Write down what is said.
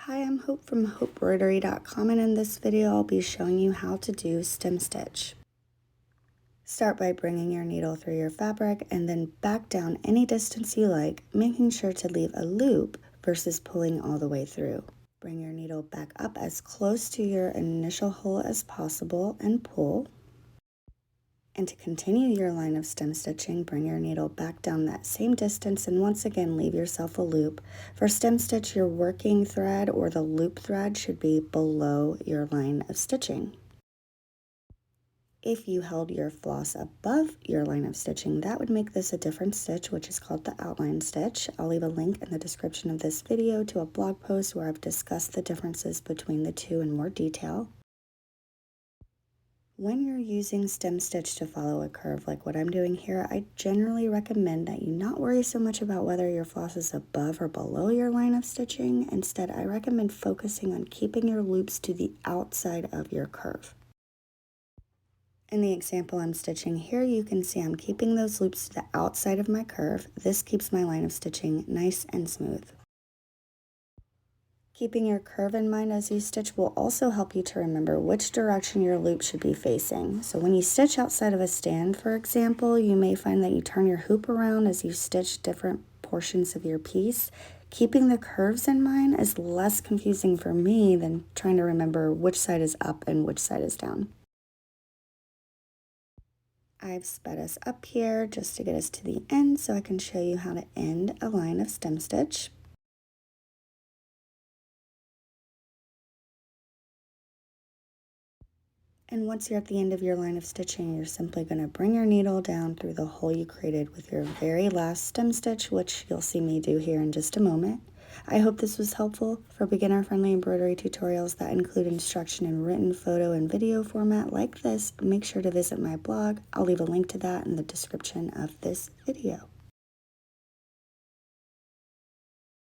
Hi, I'm Hope from embroidery.com, and in this video I'll be showing you how to do stem stitch. Start by bringing your needle through your fabric and then back down any distance you like, making sure to leave a loop versus pulling all the way through. Bring your needle back up as close to your initial hole as possible and pull. And to continue your line of stem stitching, bring your needle back down that same distance and once again leave yourself a loop. For stem stitch, your working thread or the loop thread should be below your line of stitching. If you held your floss above your line of stitching, that would make this a different stitch, which is called the outline stitch. I'll leave a link in the description of this video to a blog post where I've discussed the differences between the two in more detail. When you're using stem stitch to follow a curve like what I'm doing here, I generally recommend that you not worry so much about whether your floss is above or below your line of stitching. Instead, I recommend focusing on keeping your loops to the outside of your curve. In the example I'm stitching here, you can see I'm keeping those loops to the outside of my curve. This keeps my line of stitching nice and smooth. Keeping your curve in mind as you stitch will also help you to remember which direction your loop should be facing. So when you stitch outside of a stand, for example, you may find that you turn your hoop around as you stitch different portions of your piece. Keeping the curves in mind is less confusing for me than trying to remember which side is up and which side is down. I've sped us up here just to get us to the end so I can show you how to end a line of stem stitch. And once you're at the end of your line of stitching, you're simply going to bring your needle down through the hole you created with your very last stem stitch, which you'll see me do here in just a moment. I hope this was helpful. For beginner-friendly embroidery tutorials that include instruction in written, photo, and video format like this, make sure to visit my blog. I'll leave a link to that in the description of this video.